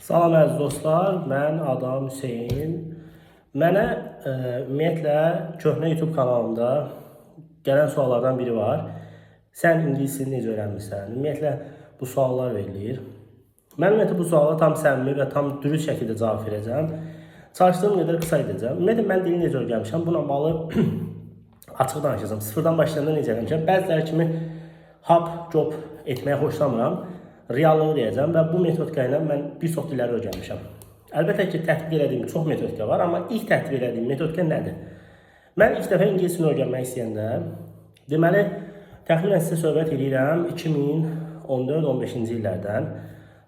Salam əziz dostlar, mən Adam Hüseyin. Mənə ümumiyyətlə köhnə YouTube kanalımda gələn suallardan biri var. Sən ingilis dilini necə öyrənmirsən? Ümumiyyətlə bu suallar verilir. Mən ümumiyyətlə bu suala tam səmimi və tam dürüst şəkildə cavab verəcəm. Çalışdığım qədər qısa edəcəm. Ümumiyyətlə mən dili necə öyrənmişəm? Buna bağlı açıq danışacağım. Sıfırdan başlayanda necə öyrənmişəm? Bəziləri kimi hop, job etməyə xoşlamıram. Reallığı deyəcəm və bu metodika ilə mən bir çox dilləri öyrənmişəm. Əlbəttə ki, tətbiq elədiyim çox metodika var, amma ilk tətbiq elədiyim metodika nədir? Mən ilk dəfə ingilis dilini öyrənmək istəyəndə, deməli, təxminən sizə söhbət edirəm 2014-15-ci illərdən,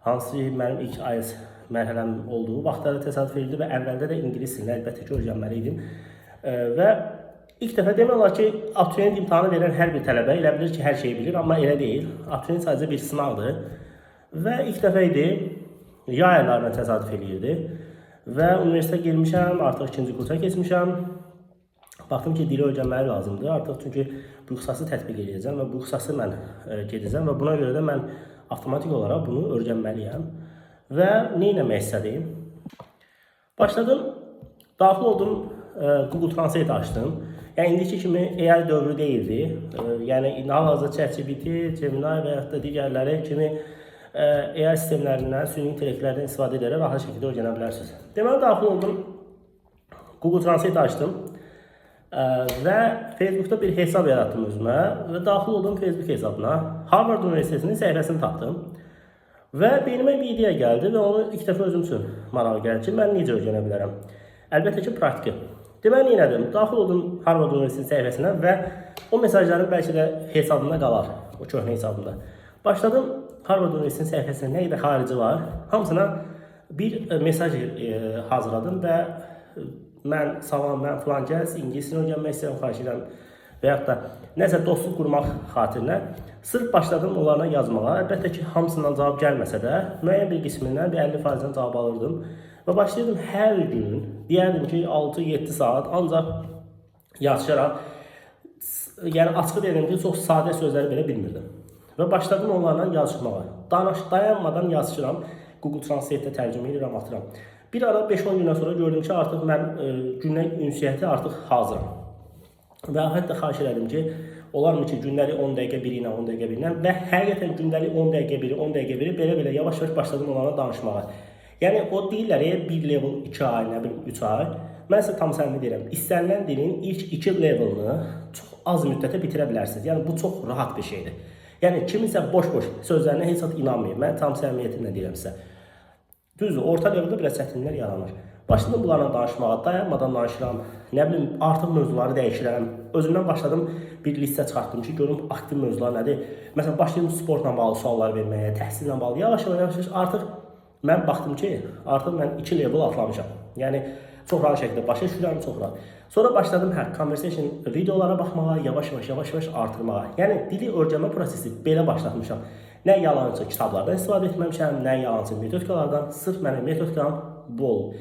hansı ki, mənim ilk IELTS mərhələm olduğu vaxtlarda təsadüf edildi və əvvəldə də ingilis dilini əlbəttə ki, öyrənməli idim. Və İlk dəfə demək olar ki, abituriyent imtahanı verən hər bir tələbə elə bilir ki, hər şeyi bilir, amma elə deyil. Abituriyent sadəcə bir sınaqdır. Və ilk dəfə idi, yay aylarına təsadüf edirdi. Və universitetə girmişəm, artıq ikinci kursa keçmişəm. Baxdım ki, dili öyrənməli lazımdır. Artıq çünki bu ixtisası tətbiq edəcəm və bu ixtisası mən gedəcəm və buna görə də mən avtomatik olaraq bunu öyrənməliyəm. Və nə etmək istədim? Başladım, daxil oldum, Google Translate açdım. Yəni indiki kimi AI dövrü deyildi. Yəni hal-hazırda ChatGPT, Gemini və ya da digərləri kimi AI sistemlərindən, süni intellektlərdən istifadə edərək rahat şəkildə öyrənə bilərsiniz. Deməli, daxil oldum, Google Translate açdım və Facebookda bir hesab yaratdım özümə və daxil oldum Facebook hesabına. Harvard Üniversitesinin səhifəsini tapdım və beynimə bir ideya gəldi və onu ilk dəfə özüm üçün maraq gəldi ki, mən necə öyrənə bilərəm? Əlbəttə ki, praktiki. Deməli, nə edim? Daxil oldum Harvard Üniversitesi səhifəsinə və o mesajların bəlkə də hesabında qalar, o köhnə hesabında. Başladım Harvard Üniversitesi səhifəsində nə qədər xarici var, hamısına bir mesaj hazırladım və mən, salam, mən filan kəs, ingilisini öyrənmək istəyirəm, xahiş edirəm və yaxud da nəsə dostluq qurmaq xatirinə sırf başladım onlarla yazmağa. Əlbəttə ki, hamısından cavab gəlməsə də, müəyyən bir qismindən bir 50%-dən cavab alırdım. Və başlayırdım hər gün, deyərdim ki, 6-7 saat ancaq yazışaraq, yəni açıq deyirəm ki, çox sadə sözləri belə bilmirdim. Və başladım onlarla yazışmağa. Dayanmadan yazışıram, Google Translate-də tərcümə edirəm, atıram. Bir ara 5-10 gündən sonra gördüm ki, artıq mən günlük ünsiyyəti artıq hazıram. Və hətta xahiş elədim ki, olarmı ki, gündəlik 10 dəqiqə biri ilə, 10 dəqiqə biri ilə və həqiqətən gündəlik 10 dəqiqə biri, 10 dəqiqə biri belə-belə yavaş-yavaş başladım onlarla danışmağa. Yəni, o deyirlər, bir level 2 ay, nə bilim 3 ay. Mən sizə tam səmimi deyirəm, istənilən dilin ilk 2 levelini çox az müddətə bitirə bilərsiniz. Yəni, bu çox rahat bir şeydir. Yəni, kimisə boş-boş sözlərinə heç vaxt inanmayın. Mən tam səmimiyyətimlə deyirəm sizə. Düzdür, orta leveldə biraz çətinliklər yaranır. Başladım bunlarla danışmağa, dayanmadan danışıram, nə bilim, artıq mövzuları dəyişirəm. Özümdən başladım, bir listə çıxartdım ki, görüm aktiv mövzular nədir. Məsələn, başlaydım sportla bağlı suallar verməyə, təhsillə bağlı, yavaş-yavaş artıq mən baxdım ki, artıq mən 2 level atlamışam. Yəni, çox rahat şəkildə başa düşürəm, çox rahat. Sonra başladım conversation videolara baxmağa, yavaş-yavaş artırmağa. Yəni, dili öyrənmə prosesi belə başlatmışam. Nə yalançı kitablardan istifadə etməmişəm, nə yalançı metodikalardan, sırf mənim metodikam bu olub.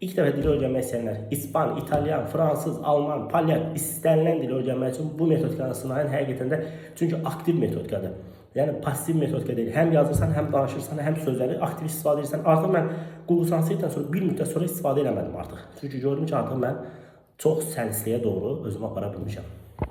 İlk dəfə dili öyrənmək istəyənlər, İspan, İtalyan, Fransız, Alman, Polyak, istənilən dili öyrənmək üçün bu metodikanı sınayın həqiqətən də, çünki aktiv metodikadır. Yəni, pasiv metodika deyil. Həm yazırsan, həm danışırsan, həm sözləri aktiv istifadə edirsən. Artıq mən Google Translate-dən sonra bir müddət sonra istifadə eləmədim artıq. Çünki gördüm ki, artıq mən çox səlisliyə doğru özümü apara bilmişəm.